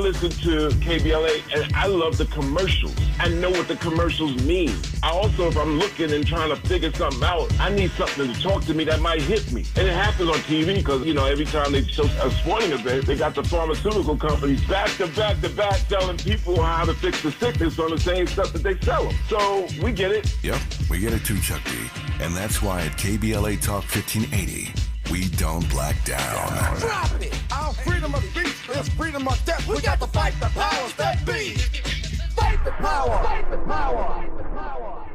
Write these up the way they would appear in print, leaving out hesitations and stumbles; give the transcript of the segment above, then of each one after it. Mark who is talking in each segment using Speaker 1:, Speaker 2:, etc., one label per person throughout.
Speaker 1: listen to KBLA and I love the commercials. I know what the commercials mean. I also, if I'm looking and trying to figure something out, I need something to talk to me that might hit me. And it happens on TV because, you know, every time they show a sporting event, they got the pharmaceutical companies back to back to back telling people how to fix the sickness on the same stuff that they sell them. So we get it.
Speaker 2: Yep, we get it too, Chuck D. And that's why at KBLA Talk 1580, we don't black down.
Speaker 3: Drop it! Our freedom of speech is freedom of death. We got to fight the powers that be. Fight the power! Fight the power! Fight the power!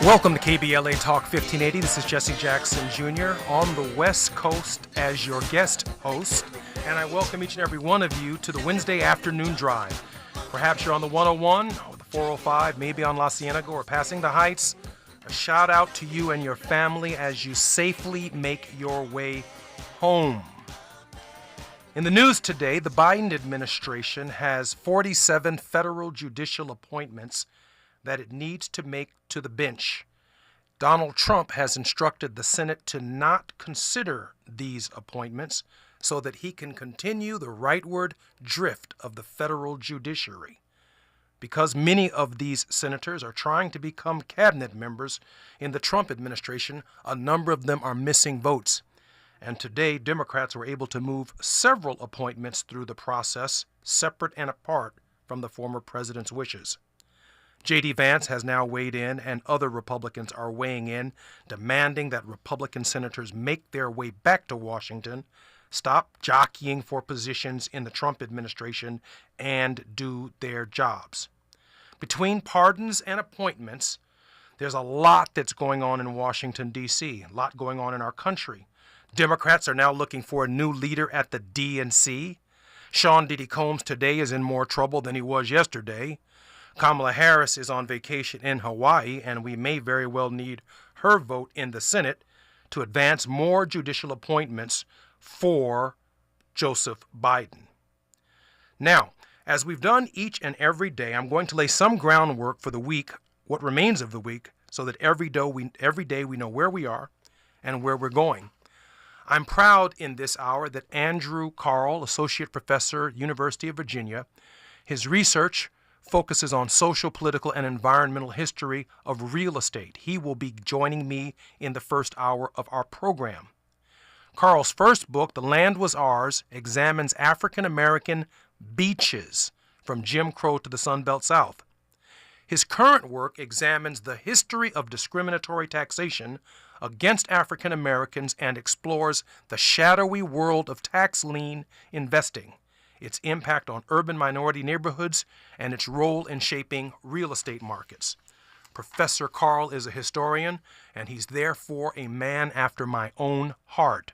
Speaker 4: Welcome to KBLA Talk 1580. This is Jesse Jackson Jr. on the West Coast as your guest host, and I welcome each and every one of you to the Wednesday afternoon drive. Perhaps you're on the 101 or the 405, maybe on La Cienega or passing the Heights. A shout out to you and your family as you safely make your way home. In the news today, the Biden administration has 47 federal judicial appointments that it needs to make to the bench. Donald Trump has instructed the Senate to not consider these appointments so that he can continue the rightward drift of the federal judiciary. Because many of these senators are trying to become cabinet members in the Trump administration, a number of them are missing votes. And today, Democrats were able to move several appointments through the process, separate and apart from the former president's wishes. J.D. Vance has now weighed in, and other Republicans are weighing in, demanding that Republican senators make their way back to Washington, stop jockeying for positions in the Trump administration, and do their jobs. Between pardons and appointments, there's a lot that's going on in Washington, D.C., a lot going on in our country. Democrats are now looking for a new leader at the DNC. Sean Diddy Combs today is in more trouble than he was yesterday. Kamala Harris is on vacation in Hawaii, and we may very well need her vote in the Senate to advance more judicial appointments for Joseph Biden. Now, as we've done each and every day, I'm going to lay some groundwork for the week, what remains of the week, so that every day we know where we are and where we're going. I'm proud in this hour that Andrew Carl, Associate Professor, University of Virginia, his research focuses on social, political, and environmental history of real estate. He will be joining me in the first hour of our program. Carl's first book, The Land Was Ours, examines African-American beaches from Jim Crow to the Sun Belt South. His current work examines the history of discriminatory taxation against African Americans and explores the shadowy world of tax lien investing, its impact on urban minority neighborhoods, and its role in shaping real estate markets. Professor Carl is a historian, and he's therefore a man after my own heart.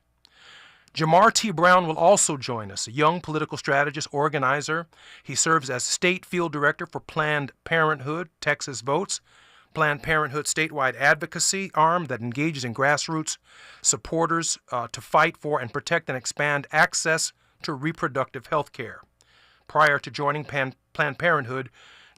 Speaker 4: Jamar T. Brown will also join us, a young political strategist, organizer. He serves as state field director for Planned Parenthood, Texas Votes, Planned Parenthood statewide advocacy arm that engages in grassroots supporters to fight for and protect and expand access to reproductive health care. Prior to joining Planned Parenthood,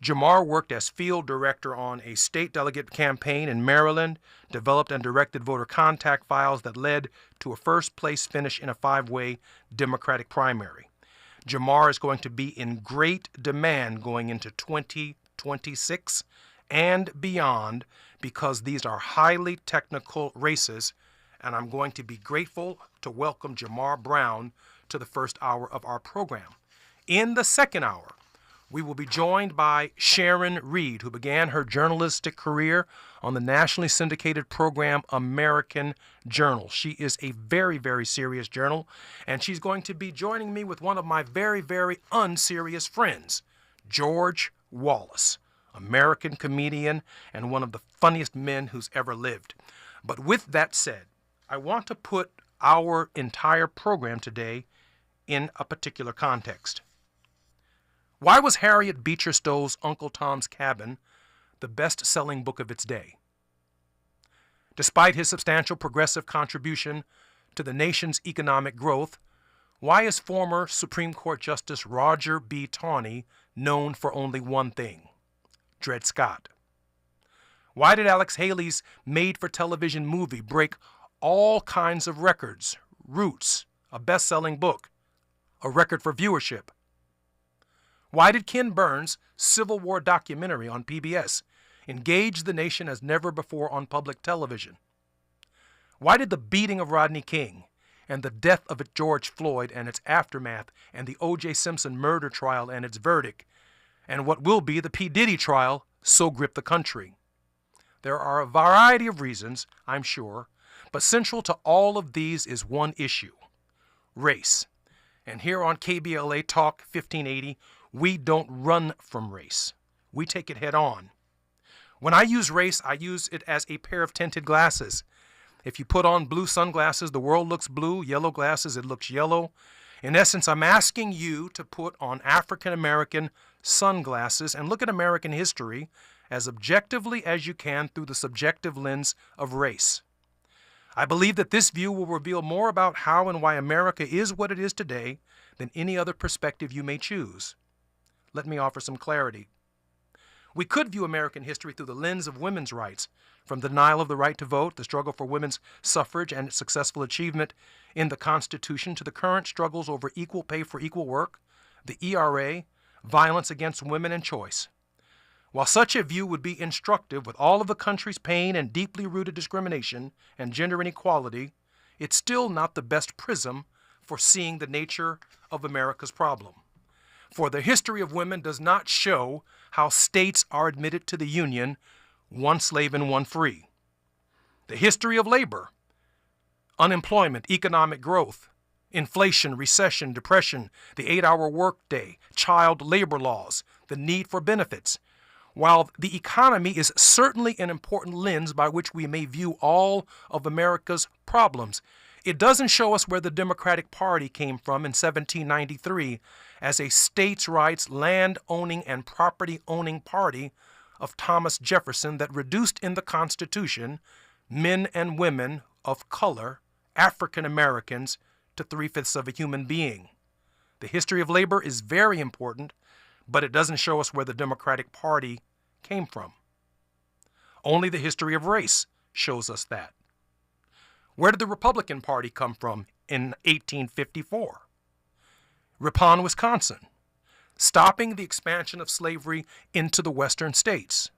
Speaker 4: Jamar worked as field director on a state delegate campaign in Maryland, developed and directed voter contact files that led to a first-place finish in a 5-way Democratic primary. Jamar is going to be in great demand going into 2020. 26 and beyond, because these are highly technical races, and I'm going to be grateful to welcome Jamar Brown to the first hour of our program. In the second hour, we will be joined by Sharon Reed, who began her journalistic career on the nationally syndicated program American Journal. She is a very, very serious journal, and she's going to be joining me with one of my very, very unserious friends, George Wallace, American comedian and one of the funniest men who's ever lived. But with that said, I want to put our entire program today in a particular context. Why was Harriet Beecher Stowe's Uncle Tom's Cabin the best-selling book of its day? Despite his substantial progressive contribution to the nation's economic growth, why is former Supreme Court Justice Roger B. Taney known for only one thing? Dred Scott. Why did Alex Haley's made-for-television movie break all kinds of records? Roots, a best-selling book, a record for viewership. Why did Ken Burns' Civil War documentary on PBS engage the nation as never before on public television? Why did the beating of Rodney King and the death of George Floyd and its aftermath and the O.J. Simpson murder trial and its verdict and what will be the P. Diddy trial so grip the country? There are a variety of reasons, I'm sure, but central to all of these is one issue: race. And here on KBLA Talk 1580, we don't run from race. We take it head on. When I use race, I use it as a pair of tinted glasses. If you put on blue sunglasses, the world looks blue. Yellow glasses, it looks yellow. In essence, I'm asking you to put on African American sunglasses and look at American history as objectively as you can through the subjective lens of race. I believe that this view will reveal more about how and why America is what it is today than any other perspective you may choose. Let me offer some clarity. We could view American history through the lens of women's rights, from the denial of the right to vote, the struggle for women's suffrage and its successful achievement in the Constitution, to the current struggles over equal pay for equal work, the ERA, violence against women, and choice. While such a view would be instructive with all of the country's pain and deeply rooted discrimination and gender inequality, it's still not the best prism for seeing the nature of America's problem. For the history of women does not show how states are admitted to the Union, one slave and one free. The history of labor, unemployment, economic growth, inflation, recession, depression, the 8-hour workday, child labor laws, the need for benefits. While the economy is certainly an important lens by which we may view all of America's problems, it doesn't show us where the Democratic Party came from in 1793 as a states' rights, land-owning, and property-owning party of Thomas Jefferson that reduced in the Constitution men and women of color, African Americans, to 3/5 of a human being. The history of labor is very important, but it doesn't show us where the Democratic Party came from. Only the history of race shows us that. Where did the Republican Party come from in 1854? Ripon, Wisconsin, stopping the expansion of slavery into the western states.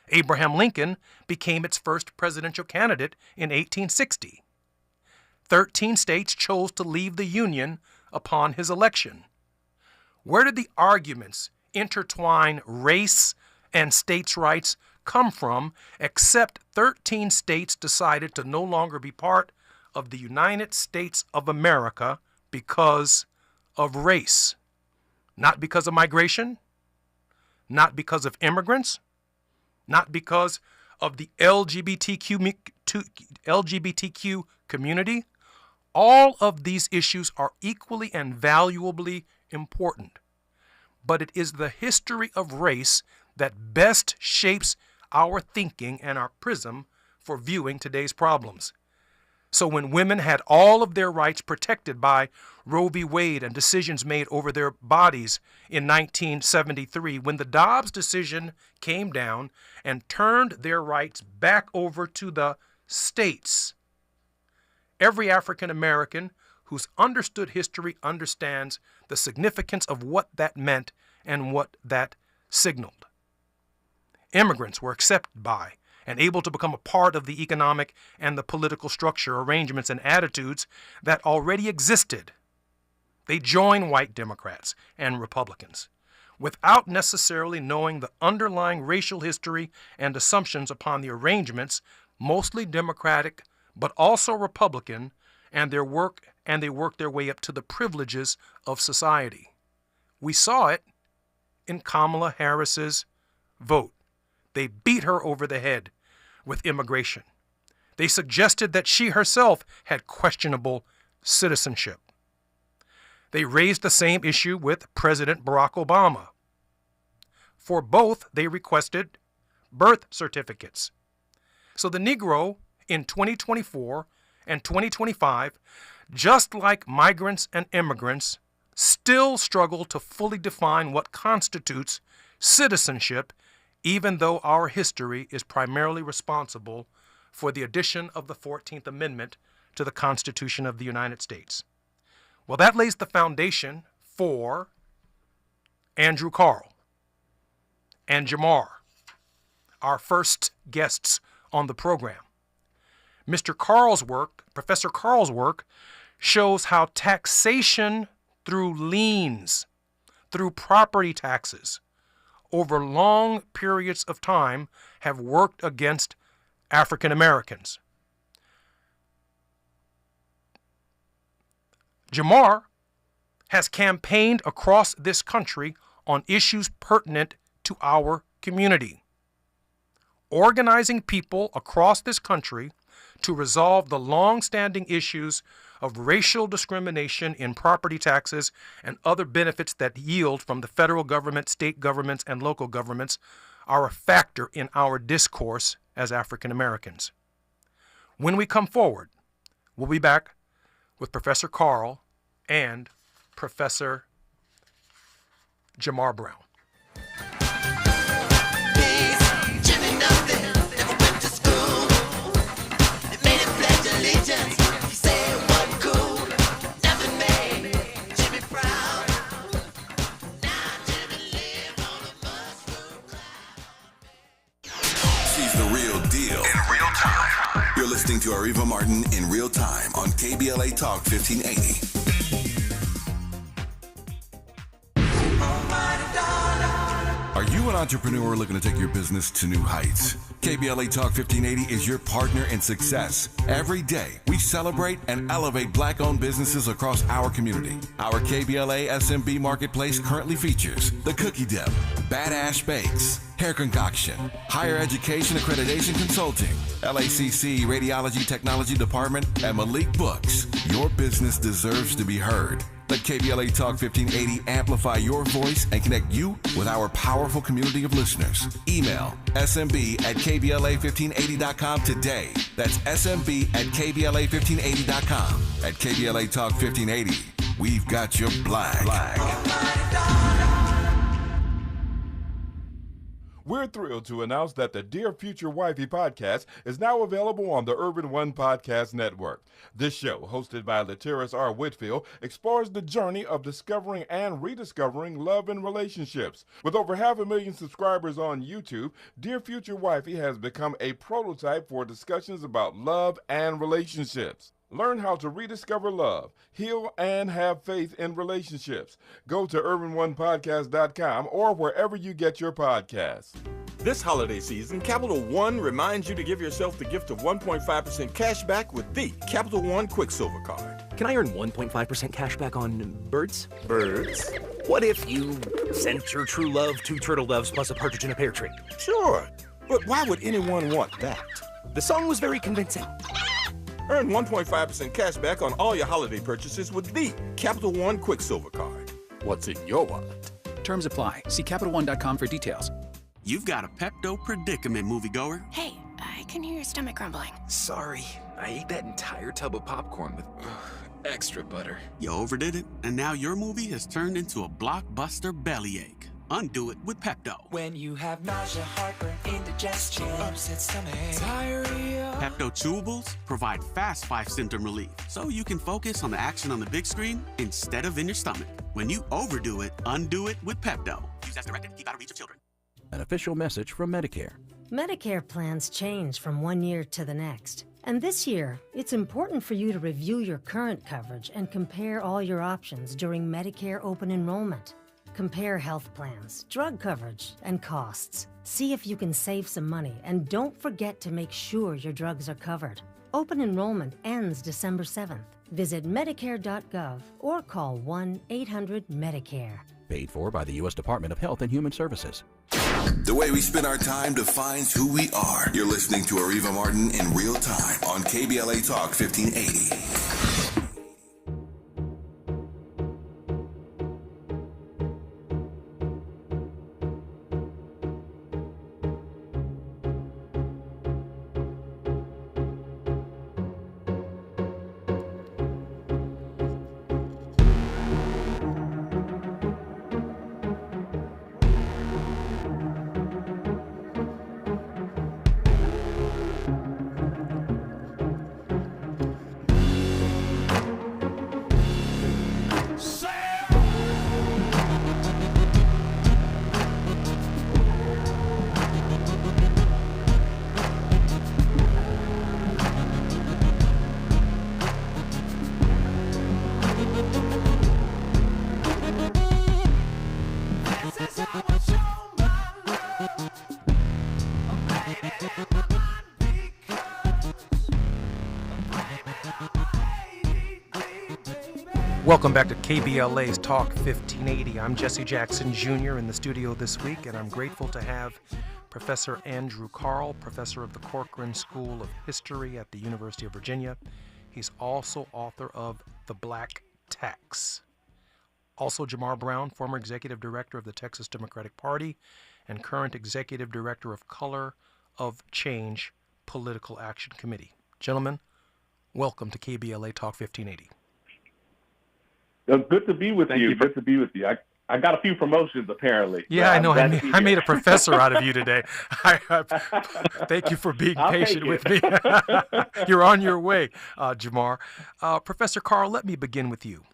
Speaker 4: Abraham Lincoln became its first presidential candidate in 1860. 13 states chose to leave the Union upon his election. Where did the arguments intertwine race and states' rights come from, except 13 states decided to no longer be part of the United States of America because of race? Not because of migration, not because of immigrants, not because of the LGBTQ community. All of these issues are equally and valuably important, but it is the history of race that best shapes our thinking and our prism for viewing today's problems. So when women had all of their rights protected by Roe v. Wade and decisions made over their bodies in 1973, when the Dobbs decision came down and turned their rights back over to the states, every African American who's understood history understands the significance of what that meant and what that signaled. Immigrants were accepted by and able to become a part of the economic and the political structure, arrangements, and attitudes that already existed. They joined white Democrats and Republicans without necessarily knowing the underlying racial history and assumptions upon the arrangements, mostly Democratic but also Republican, and they worked their way up to the privileges of society. We saw it in Kamala Harris's vote. They beat her over the head with immigration. They suggested that she herself had questionable citizenship. They raised the same issue with President Barack Obama. For both, they requested birth certificates. So the Negro in 2024 and 2025, just like migrants and immigrants, still struggle to fully define what constitutes citizenship, even though our history is primarily responsible for the addition of the 14th Amendment to the Constitution of the United States. Well, that lays the foundation for Andrew Carl and Jamar, our first guests on the program. Mr. Carl's work, Professor Carl's work, shows how taxation through liens, through property taxes, over long periods of time have worked against African Americans. Jamar has campaigned across this country on issues pertinent to our community, organizing people across this country to resolve the long-standing issues of racial discrimination in property taxes and other benefits that yield from the federal government, state governments, and local governments are a factor in our discourse as African Americans. When we come forward, we'll be back with Professor Carl and Professor Jamar Brown.
Speaker 2: You're listening to Areva Martin in real time on KBLA Talk 1580. Are you an entrepreneur looking to take your business to new heights? KBLA Talk 1580 is your partner in success. Every day, we celebrate and elevate Black-owned businesses across our community. Our KBLA SMB Marketplace currently features The Cookie Dip, Bad Ash Bakes, Hair Concoction, Higher Education Accreditation Consulting, LACC Radiology Technology Department, and Malik Books. Your business deserves to be heard. Let KBLA Talk 1580 amplify your voice and connect you with our powerful community of listeners. Email smb@kbla1580.com today. That's smb@kbla1580.com. At KBLA Talk 1580, we've got your black.
Speaker 5: We're thrilled to announce that the Dear Future Wifey podcast is now available on the Urban One Podcast Network. This show, hosted by Latiris R. Whitfield, explores the journey of discovering and rediscovering love and relationships. With over 500,000 subscribers on YouTube, Dear Future Wifey has become a prototype for discussions about love and relationships. Learn how to rediscover love, heal, and have faith in relationships. Go to urbanonepodcast.com or wherever you get your podcasts.
Speaker 6: This holiday season, Capital One reminds you to give yourself the gift of 1.5% cash back with the Capital One Quicksilver Card.
Speaker 7: Can I earn 1.5% cash back on birds?
Speaker 6: Birds?
Speaker 7: What if you sent your true love 2 turtle doves plus a partridge in a pear tree?
Speaker 6: Sure, but why would anyone want that?
Speaker 7: The song was very convincing.
Speaker 6: Earn 1.5% cash back on all your holiday purchases with the Capital One Quicksilver Card. What's in your wallet?
Speaker 8: Terms apply. See CapitalOne.com for details.
Speaker 9: You've got a Pepto predicament, moviegoer.
Speaker 10: Hey, I can hear your stomach grumbling.
Speaker 11: Sorry, I ate that entire tub of popcorn with extra butter.
Speaker 9: You overdid it, and now your movie has turned into a blockbuster bellyache. Undo it with Pepto.
Speaker 12: When you have nausea, heartburn, indigestion, upset stomach, diarrhea.
Speaker 9: Pepto Chewables provide fast 5-symptom relief, so you can focus on the action on the big screen instead of in your stomach. When you overdo it, undo it with Pepto. Use as directed. Keep out of reach of children.
Speaker 8: An official message from Medicare.
Speaker 13: Medicare plans change from one year to the next. And this year, it's important for you to review your current coverage and compare all your options during Medicare open enrollment. Compare health plans, drug coverage, and costs. See if you can save some money, and don't forget to make sure your drugs are covered. Open enrollment ends December 7th. Visit Medicare.gov or call 1-800-MEDICARE.
Speaker 8: Paid for by the U.S. Department of Health and Human Services.
Speaker 2: The way we spend our time defines who we are. You're listening to Areva Martin in real time on KBLA Talk 1580.
Speaker 4: Welcome back to KBLA's Talk 1580. I'm Jesse Jackson Jr. in the studio this week, and I'm grateful to have Professor Andrew Carl, professor of the Corcoran School of History at the University of Virginia. He's also author of The Black Tax. Also, Jamar Brown, former executive director of the Texas Democratic Party and current executive director of Color of Change Political Action Committee. Gentlemen, welcome to KBLA Talk 1580.
Speaker 14: Good to be with you. Good to be with you. I got a few promotions, apparently.
Speaker 4: Yeah, I know. I made a professor out of you today. Thank you for being patient with me. You're on your way, Jamar. Professor Carl, let me begin with you.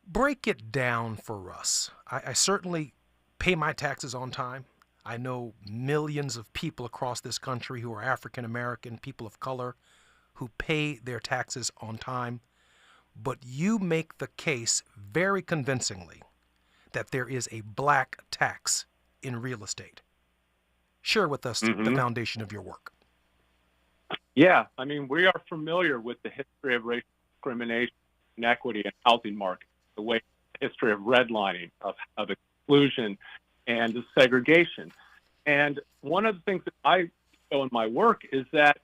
Speaker 4: Break it down for us. I certainly pay my taxes on time. I know millions of people across this country who are African American, people of color, who pay their taxes on time. But you make the case very convincingly that there is a black tax in real estate. Share with us the foundation of your work.
Speaker 15: Yeah, I mean, we are familiar with the history of racial discrimination, inequity, and housing market, the way the history of redlining, of exclusion, and segregation. And one of the things that I show in my work is that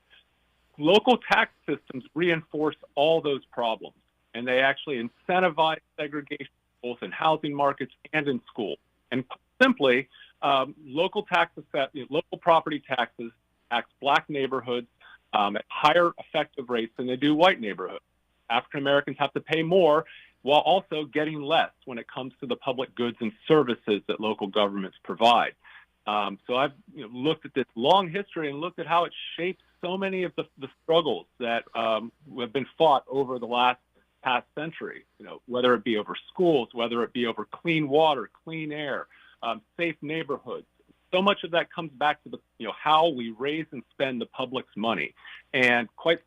Speaker 15: local tax systems reinforce all those problems. And they actually incentivize segregation both in housing markets and in schools. And simply, local property taxes tax black neighborhoods at higher effective rates than they do white neighborhoods. African Americans have to pay more while also getting less when it comes to the public goods and services that local governments provide. So I've looked at this long history and looked at how it shapes so many of the struggles that have been fought over the past century, whether it be over schools, whether it be over clean water, clean air, safe neighborhoods. So much of that comes back to how we raise and spend the public's money. And quite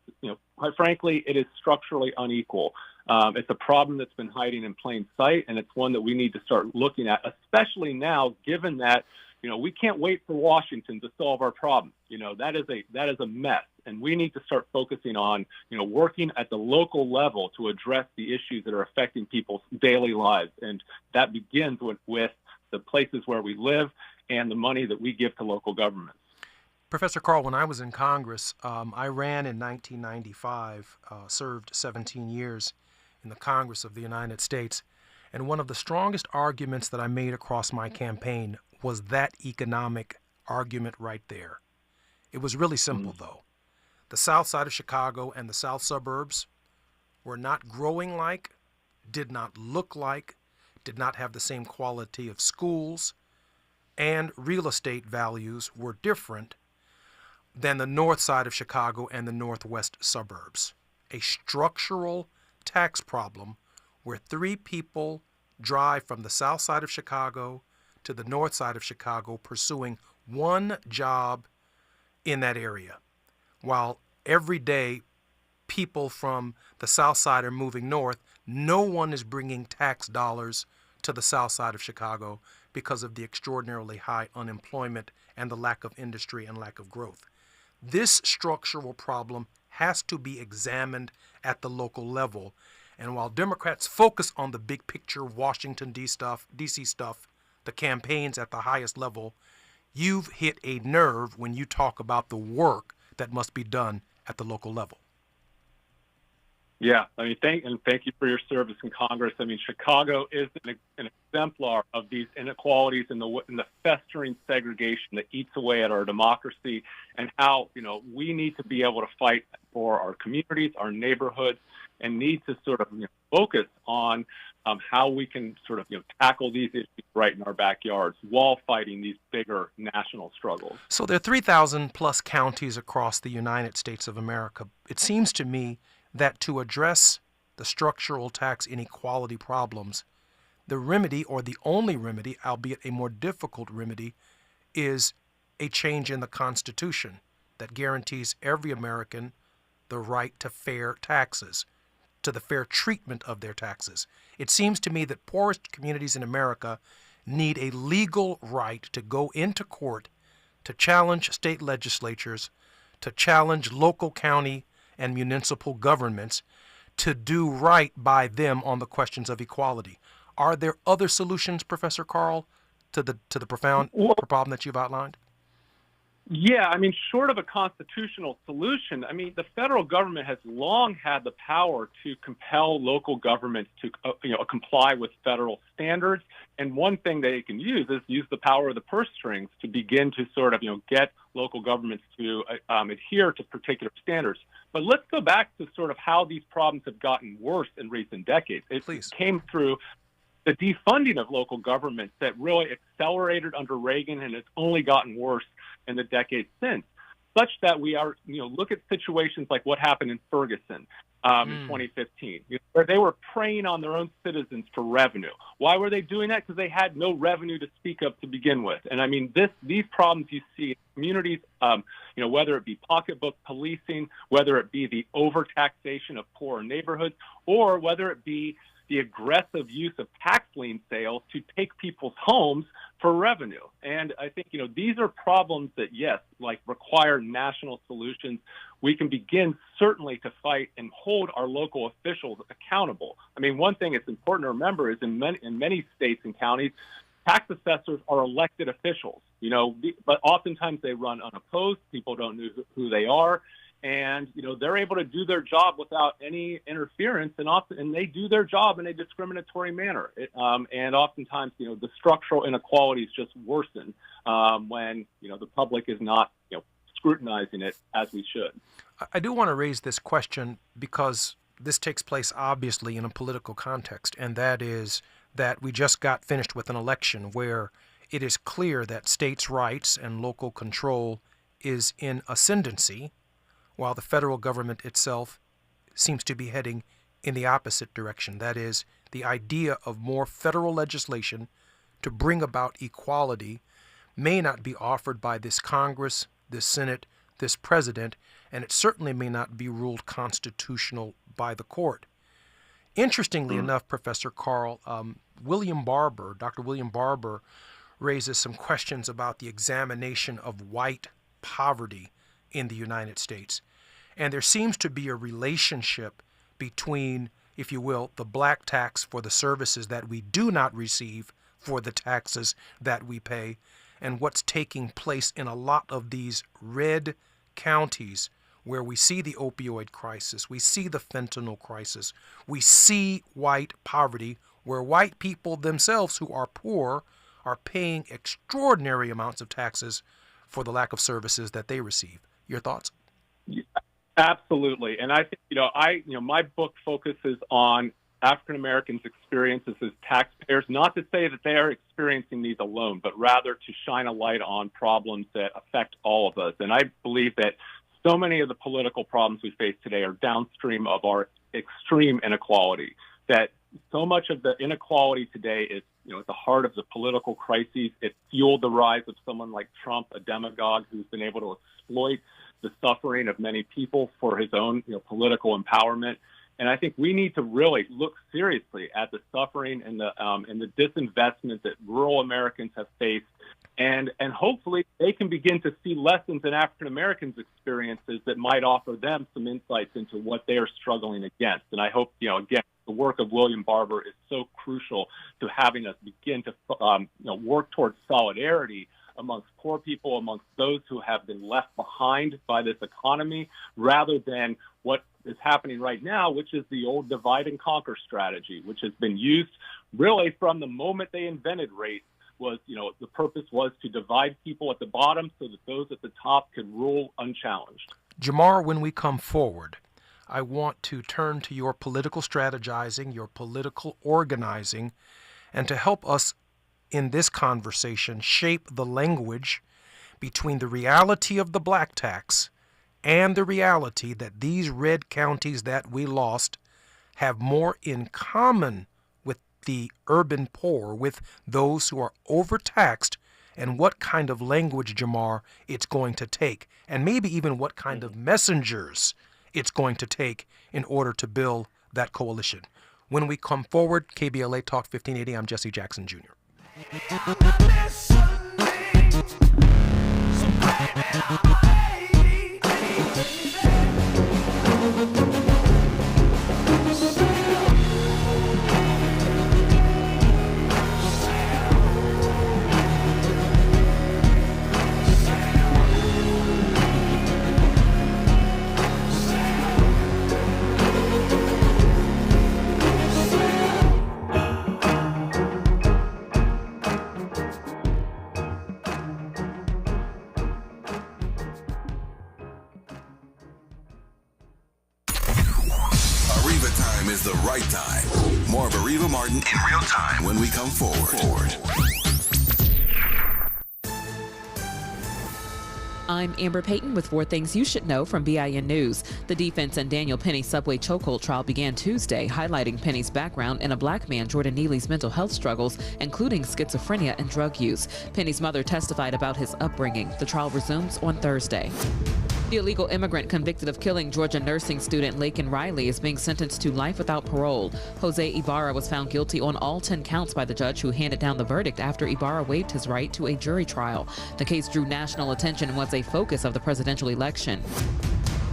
Speaker 15: frankly, it is structurally unequal. It's a problem that's been hiding in plain sight, and it's one that we need to start looking at, especially now, given that we can't wait for Washington to solve our problem. That is a mess, and we need to start focusing on, working at the local level to address the issues that are affecting people's daily lives, and that begins with the places where we live and the money that we give to local governments.
Speaker 4: Professor Carl, when I was in Congress, I ran in 1995, served 17 years in the Congress of the United States, and one of the strongest arguments that I made across my campaign was that economic argument right there. It was really simple, though. The south side of Chicago and the south suburbs were not growing like, did not look like, did not have the same quality of schools, and real estate values were different than the north side of Chicago and the northwest suburbs. A structural tax problem where 3 people drive from the south side of Chicago to the north side of Chicago pursuing one job in that area, while every day people from the south side are moving north. No one is bringing tax dollars to the south side of Chicago because of the extraordinarily high unemployment and the lack of industry and lack of growth. This structural problem has to be examined at the local level. And while Democrats focus on the big picture Washington, D.C. stuff, the campaigns at the highest level, you've hit a nerve when you talk about the work that must be done at the local level.
Speaker 15: Yeah, I mean, thank you for your service in Congress. I mean, Chicago is an exemplar of these inequalities and the festering segregation that eats away at our democracy, and how, we need to be able to fight for our communities, our neighborhoods, and need to sort of focus on how we can sort of tackle these issues right in our backyards while fighting these bigger national struggles.
Speaker 4: So there are 3,000 plus counties across the United States of America. It seems to me that to address the structural tax inequality problems, the remedy, or the only remedy, albeit a more difficult remedy, is a change in the Constitution that guarantees every American the right to fair taxes, to the fair treatment of their taxes. It seems to me that poorest communities in America need a legal right to go into court to challenge state legislatures, to challenge local, county, and municipal governments to do right by them on the questions of equality. Are there other solutions, Professor Carl, to the profound problem that you've outlined?
Speaker 15: Yeah, I mean, short of a constitutional solution, I mean, the federal government has long had the power to compel local governments to, comply with federal standards. And one thing they can use is use the power of the purse strings to begin to sort of, get local governments to adhere to particular standards. But let's go back to sort of how these problems have gotten worse in recent decades. It came through the defunding of local governments that really accelerated under Reagan, and it's only gotten worse in the decades since, such that we are, look at situations like what happened in Ferguson in 2015, where they were preying on their own citizens for revenue. Why were they doing that? Because they had no revenue to speak of to begin with. And I mean, these problems you see in communities, whether it be pocketbook policing, whether it be the overtaxation of poor neighborhoods, or whether it be the aggressive use of tax lien sales to take people's homes for revenue. And I think, these are problems that, yes, require national solutions. We can begin certainly to fight and hold our local officials accountable. I mean, one thing it's important to remember is in many states and counties, tax assessors are elected officials, but oftentimes they run unopposed. People don't know who they are. And, they're able to do their job without any interference, and they do their job in a discriminatory manner. And oftentimes, the structural inequalities just worsen when, the public is not, scrutinizing it as we should.
Speaker 4: I do want to raise this question because this takes place obviously in a political context, and that is that we just got finished with an election where it is clear that states' rights and local control is in ascendancy, while the federal government itself seems to be heading in the opposite direction. That is, the idea of more federal legislation to bring about equality may not be offered by this Congress, this Senate, this president, and it certainly may not be ruled constitutional by the court. Interestingly enough, Professor Carl, Dr. William Barber raises some questions about the examination of white poverty in the United States. And there seems to be a relationship between, if you will, the black tax for the services that we do not receive for the taxes that we pay, and what's taking place in a lot of these red counties where we see the opioid crisis, we see the fentanyl crisis, we see white poverty, where white people themselves who are poor are paying extraordinary amounts of taxes for the lack of services that they receive. Your thoughts?
Speaker 15: Yeah, absolutely. And I think, my book focuses on African Americans' experiences as taxpayers, not to say that they are experiencing these alone, but rather to shine a light on problems that affect all of us. And I believe that so many of the political problems we face today are downstream of our extreme inequality, that so much of the inequality today is at the heart of the political crises. It fueled the rise of someone like Trump, a demagogue who's been able to exploit the suffering of many people for his own, political empowerment. And I think we need to really look seriously at the suffering and the disinvestment that rural Americans have faced. And hopefully they can begin to see lessons in African Americans' experiences that might offer them some insights into what they are struggling against. And I hope, again, the work of William Barber is so crucial to having us begin to, work towards solidarity amongst poor people, amongst those who have been left behind by this economy, rather than what is happening right now, which is the old divide and conquer strategy, which has been used really from the moment they invented race. Was, the purpose was to divide people at the bottom so that those at the top could rule unchallenged.
Speaker 4: Jamar, when we come forward, I want to turn to your political strategizing, your political organizing, and to help us in this conversation shape the language between the reality of the black tax and the reality that these red counties that we lost have more in common with the urban poor, with those who are overtaxed, and what kind of language, Jamar, it's going to take, and maybe even what kind of messengers it's going to take in order to build that coalition. When we come forward, KBLA Talk 1580, I'm Jesse Jackson Jr.
Speaker 2: Is the right time. More of Areva Martin in real time when we come forward.
Speaker 16: I'm Amber Payton with 4 things you should know from BIN News. The defense in Daniel Penny's subway chokehold trial began Tuesday, highlighting Penny's background and a black man, Jordan Neely's mental health struggles, including schizophrenia and drug use. Penny's mother testified about his upbringing. The trial resumes on Thursday. The illegal immigrant convicted of killing Georgia nursing student Laken Riley is being sentenced to life without parole. Jose Ibarra was found guilty on all 10 counts by the judge who handed down the verdict after Ibarra waived his right to a jury trial. The case drew national attention and was a focus of the presidential election.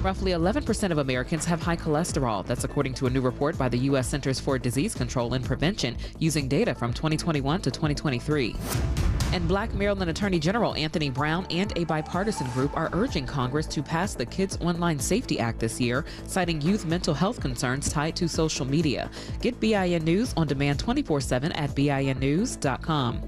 Speaker 16: Roughly 11% of Americans have high cholesterol. That's according to a new report by the U.S. Centers for Disease Control and Prevention using data from 2021 to 2023. And Black Maryland Attorney General Anthony Brown and a bipartisan group are urging Congress to pass the Kids Online Safety Act this year, citing youth mental health concerns tied to social media. Get BIN News on demand 24/7 at BINnews.com.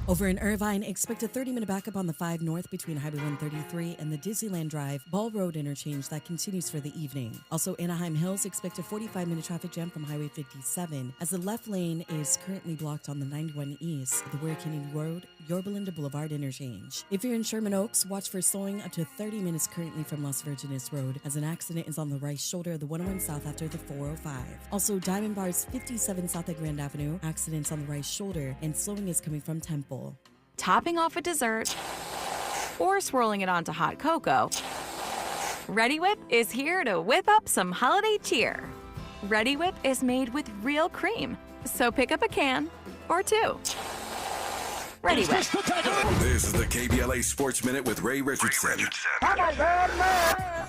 Speaker 17: Over in Irvine, expect a 30-minute backup on the 5 North between Highway 133 and the Disneyland Drive Ball Road interchange that continues for the evening. Also, Anaheim Hills, expect a 45-minute traffic jam from Highway 57 as the left lane is currently blocked on the 91 East, the Ware Kennedy Road, Yorba Linda Boulevard interchange. If you're in Sherman Oaks, watch for slowing up to 30 minutes currently from Las Virgenes Road as an accident is on the right shoulder of the 101 South after the 405. Also, Diamond Bar's 57 South at Grand Avenue, accidents on the right shoulder, and slowing is coming from Temple.
Speaker 18: Topping off a dessert or swirling it onto hot cocoa, Ready Whip is here to whip up some holiday cheer. Ready Whip is made with real cream, so pick up a can or 2. Ready Whip.
Speaker 2: This is the KBLA Sports Minute with Ray Richardson.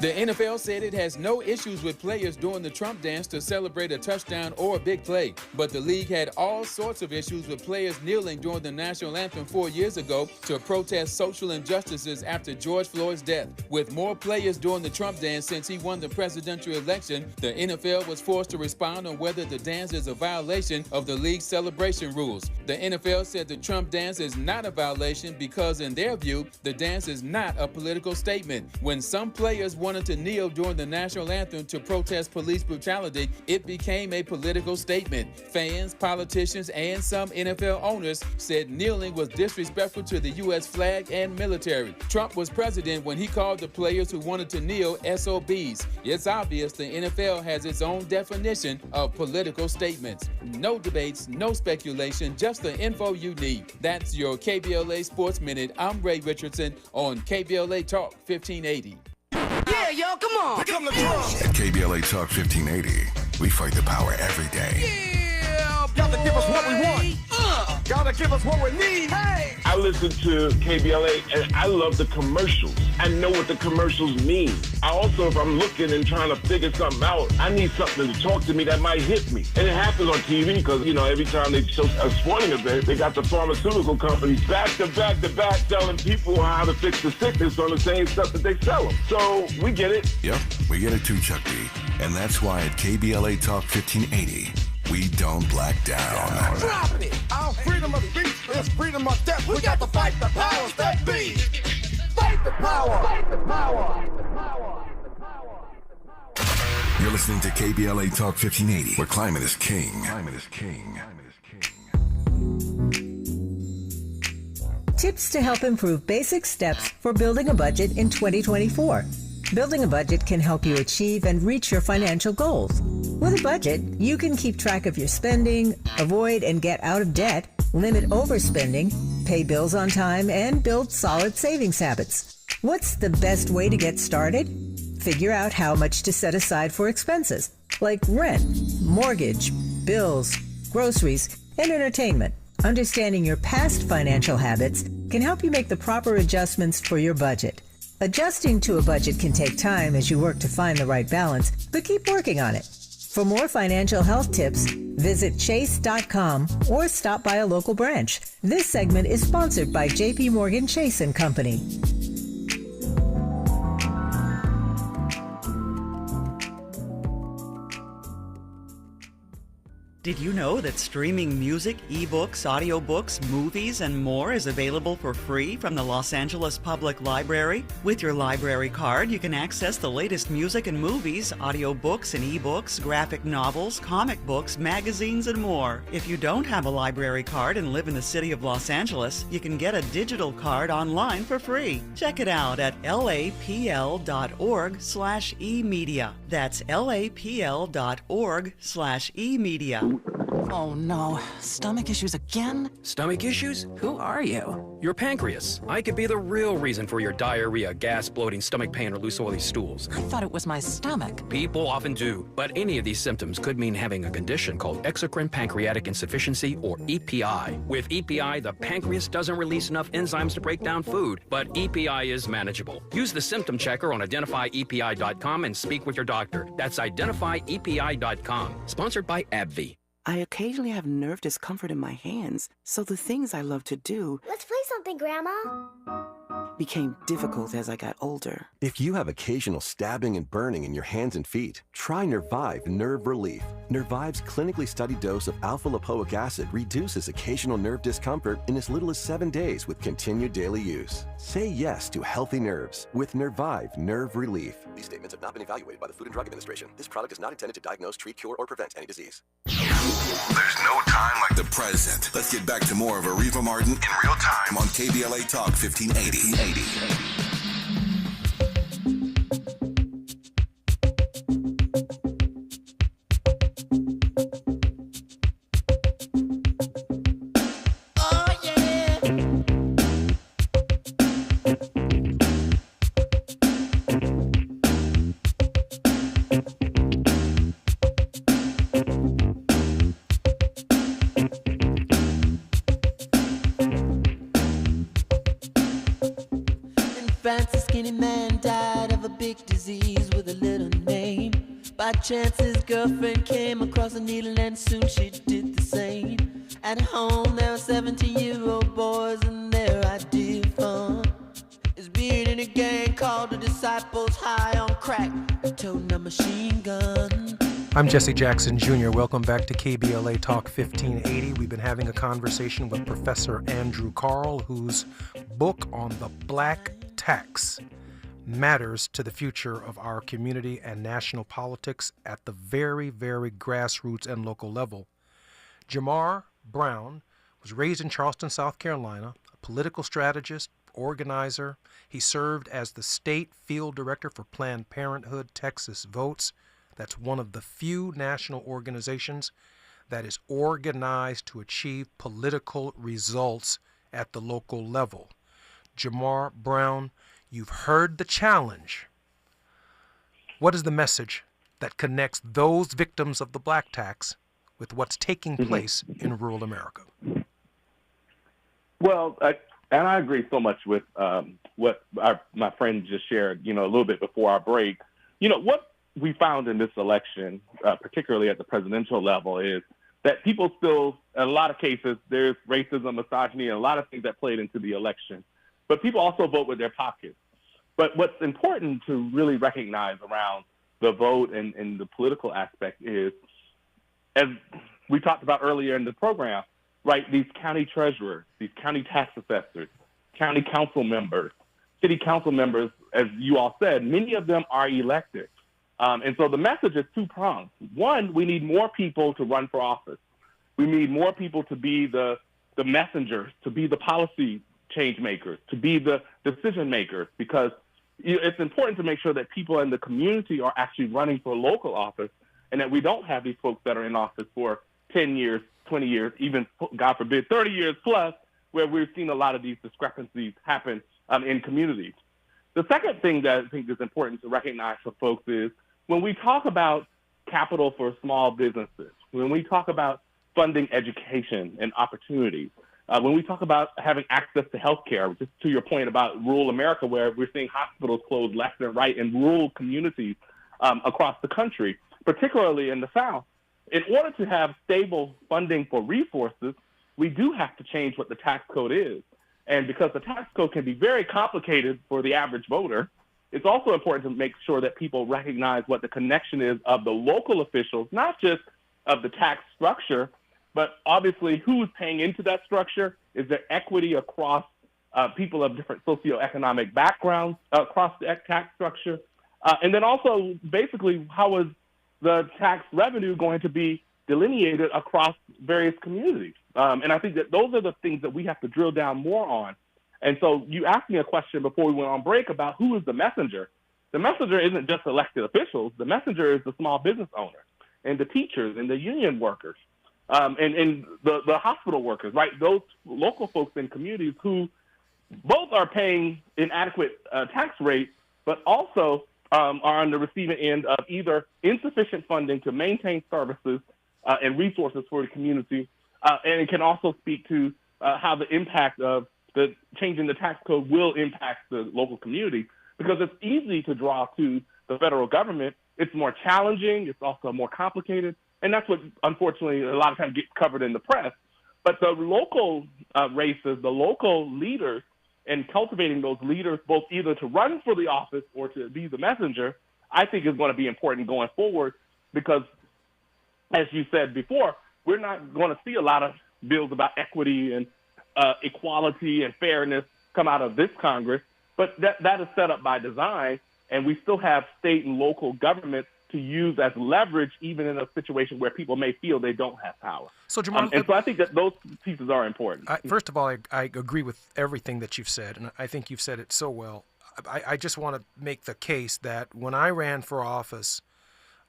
Speaker 19: The NFL said it has no issues with players doing the Trump dance to celebrate a touchdown or a big play. But the league had all sorts of issues with players kneeling during the national anthem 4 years ago to protest social injustices after George Floyd's death. With more players doing the Trump dance since he won the presidential election, the NFL was forced to respond on whether the dance is a violation of the league's celebration rules. The NFL said the Trump dance is not a violation because, in their view, the dance is not a political statement. When some players wanted to kneel during the national anthem to protest police brutality, it became a political statement. Fans, politicians, and some NFL owners said kneeling was disrespectful to the U.S. flag and military. Trump was president when he called the players who wanted to kneel SOBs. It's obvious the NFL has its own definition of political statements. No debates, no speculation, just the info you need. That's your KBLA Sports Minute. I'm Ray Richardson on KBLA Talk 1580.
Speaker 3: Yeah, y'all, come on. Here come the drums.
Speaker 2: At KBLA Talk 1580, we fight the power every day.
Speaker 3: Yeah, gotta give us what we want. Gotta give us what we need. Hey.
Speaker 1: I listen to KBLA and I love the commercials. I know what the commercials mean. I also, if I'm looking and trying to figure something out, I need something to talk to me that might hit me. And it happens on TV because, you know, every time they show a sporting event, they got the pharmaceutical companies back to back to back telling people how to fix the sickness on the same stuff that they sell them. So we get it.
Speaker 2: Yep, we get it too, Chuck D. And that's why at KBLA Talk 1580, we don't black down.
Speaker 3: Drop it! Our freedom of speech is freedom of death. We got to fight the powers that be. Fight the power! Fight the power!
Speaker 2: You're listening to KBLA Talk 1580, where climate is king. Climate is king.
Speaker 20: Tips to help improve basic steps for building a budget in 2024. Building a budget can help you achieve and reach your financial goals. With a budget, you can keep track of your spending, avoid and get out of debt, limit overspending, pay bills on time, and build solid savings habits. What's the best way to get started? Figure out how much to set aside for expenses, like rent, mortgage, bills, groceries, and entertainment. Understanding your past financial habits can help you make the proper adjustments for your budget. Adjusting to a budget can take time as you work to find the right balance, but keep working on it. For more financial health tips, visit chase.com or stop by a local branch. This segment is sponsored by J.P. Morgan Chase & Company.
Speaker 21: Did you know that streaming music, ebooks, audiobooks, movies, and more is available for free from the Los Angeles Public Library? With your library card, you can access the latest music and movies, audiobooks and ebooks, graphic novels, comic books, magazines, and more. If you don't have a library card and live in the city of Los Angeles, you can get a digital card online for free. Check it out at lapl.org/emedia. That's lapl.org/emedia.
Speaker 22: Oh no, stomach issues again?
Speaker 7: Stomach issues?
Speaker 22: Who are you?
Speaker 7: Your pancreas. I could be the real reason for your diarrhea, gas, bloating, stomach pain, or loose oily stools.
Speaker 22: I thought it was my stomach.
Speaker 7: People often do, but any of these symptoms could mean having a condition called exocrine pancreatic insufficiency, or EPI. With EPI, the pancreas doesn't release enough enzymes to break down food, but EPI is manageable. Use the symptom checker on identifyepi.com and speak with your doctor. That's identifyepi.com. Sponsored by AbbVie.
Speaker 23: I occasionally have nerve discomfort in my hands, so the things I love to do...
Speaker 24: Let's play something, Grandma.
Speaker 23: ...became difficult as I got older.
Speaker 25: If you have occasional stabbing and burning in your hands and feet, try Nervive Nerve Relief. Nervive's clinically studied dose of alpha-lipoic acid reduces occasional nerve discomfort in as little as 7 days with continued daily use. Say yes to healthy nerves with Nervive Nerve Relief.
Speaker 26: These statements have not been evaluated by the Food and Drug Administration. This product is not intended to diagnose, treat, cure, or prevent any disease.
Speaker 2: There's no time like the present. Let's get back to more of Areva Martin in real time on KBLA Talk 1580.
Speaker 27: France, a skinny man died of a big disease with a little name. By chance his girlfriend came across a needle and soon she did the same. At home there were 17-year-old boys and their idea of fun is being in a gang called the Disciples, high on crack, toting a machine gun.
Speaker 4: I'm Jesse Jackson Jr. Welcome back to KBLA Talk 1580. We've been having a conversation with Professor Andrew Carl, whose book on the black tax matters to the future of our community and national politics at the very, very grassroots and local level. Jamar Brown was raised in Charleston, South Carolina, a political strategist, organizer. He served as the state field director for Planned Parenthood Texas Votes. That's one of the few national organizations that is organized to achieve political results at the local level. Jamar Brown, you've heard the challenge. What is the message that connects those victims of the black tax with what's taking place in rural America?
Speaker 14: Well, and I agree so much with what my friend just shared, a little bit before our break. What we found in this election, particularly at the presidential level, is that people still, in a lot of cases, there's racism, misogyny, and a lot of things that played into the election. But people also vote with their pockets. But what's important to really recognize around the vote and the political aspect is, as we talked about earlier in the program, right, these county treasurers, these county tax assessors, county council members, city council members, as you all said, many of them are elected. And so the message is two-pronged. One, we need more people to run for office. We need more people to be the messengers, to be the policy change makers, to be the decision makers, because it's important to make sure that people in the community are actually running for local office and that we don't have these folks that are in office for 10 years, 20 years, even, God forbid, 30 years plus, where we've seen a lot of these discrepancies happen in communities. The second thing that I think is important to recognize for folks is when we talk about capital for small businesses, when we talk about funding education and opportunities, when we talk about having access to health care, just to your point about rural America, where we're seeing hospitals closed left and right in rural communities across the country, particularly in the South, in order to have stable funding for resources, we do have to change what the tax code is. And because the tax code can be very complicated for the average voter, it's also important to make sure that people recognize what the connection is of the local officials, not just of the tax structure, but obviously who's paying into that structure. Is there equity across people of different socioeconomic backgrounds across the tax structure? And then also, basically, how is the tax revenue going to be delineated across various communities? And I think that those are the things that we have to drill down more on. And so you asked me a question before we went on break about who is the messenger. The messenger isn't just elected officials. The messenger is the small business owner and the teachers and the union workers and the hospital workers, right? Those local folks in communities who both are paying inadequate tax rates, but also are on the receiving end of either insufficient funding to maintain services and resources for the community. And it can also speak to how the impact of the change in the tax code will impact the local community, because it's easy to draw to the federal government. It's more challenging. It's also more complicated. And that's what, unfortunately, a lot of times gets covered in the press. But the local races, the local leaders, and cultivating those leaders, both either to run for the office or to be the messenger, I think is going to be important going forward, because, as you said before, we're not going to see a lot of bills about equity and equality and fairness come out of this Congress, but that is set up by design, and we still have state and local governments to use as leverage, even in a situation where people may feel they don't have power.
Speaker 4: So, Jamar,
Speaker 14: and so I think that those pieces are important.
Speaker 4: First of all, I agree with everything that you've said, and I think you've said it so well. I just want to make the case that when I ran for office,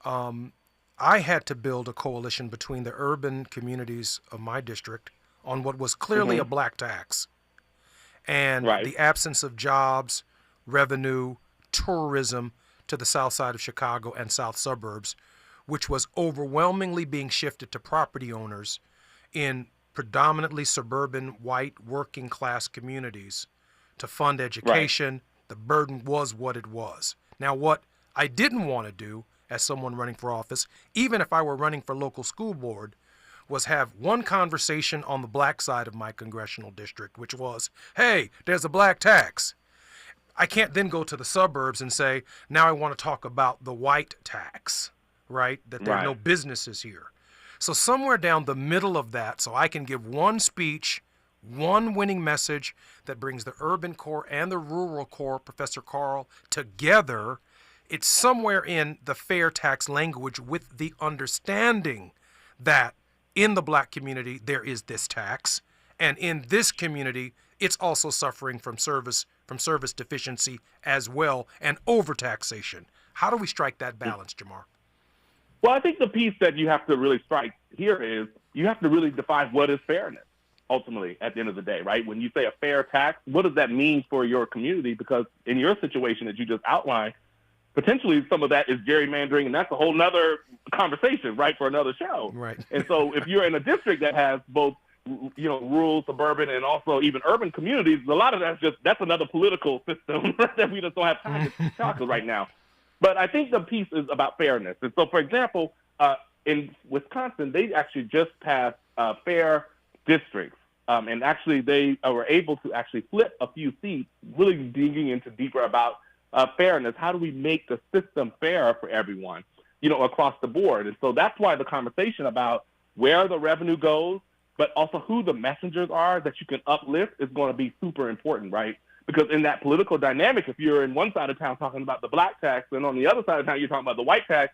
Speaker 4: I had to build a coalition between the urban communities of my district on what was clearly a black tax, and the absence of jobs, revenue, tourism to the south side of Chicago and south suburbs, which was overwhelmingly being shifted to property owners in predominantly suburban white working class communities to fund education. The burden was what it was. Now, what I didn't want to do as someone running for office, even if I were running for local school board, was have one conversation on the black side of my congressional district, which was, hey, there's a black tax. I can't then go to the suburbs and say, now I want to talk about the white tax. right? That there are no businesses here. So somewhere down the middle of that, so I can give one speech, one winning message that brings the urban core and the rural core, Professor Carl, together. It's somewhere in the fair tax language with the understanding that in the black community there is this tax, and in this community it's also suffering from service deficiency as well, and overtaxation. How do we strike that balance, Jamar?
Speaker 14: Well, I think the piece that you have to really strike here is you have to really define what is fairness, ultimately, at the end of the day, right? When you say a fair tax, what does that mean for your community? Because in your situation that you just outlined, potentially some of that is gerrymandering, and that's a whole nother conversation, right, for another show.
Speaker 4: Right.
Speaker 14: And so if you're in a district that has both, rural, suburban, and also even urban communities, a lot of that's another political system that we just don't have time to tackle right now. But I think the piece is about fairness. And so, for example, in Wisconsin, they actually just passed fair districts. And actually, they were able to actually flip a few seats, really digging into deeper about fairness. How do we make the system fair for everyone, across the board? And so that's why the conversation about where the revenue goes, but also who the messengers are that you can uplift is going to be super important, right? Because in that political dynamic, if you're in one side of town talking about the black tax, and on the other side of town you're talking about the white tax,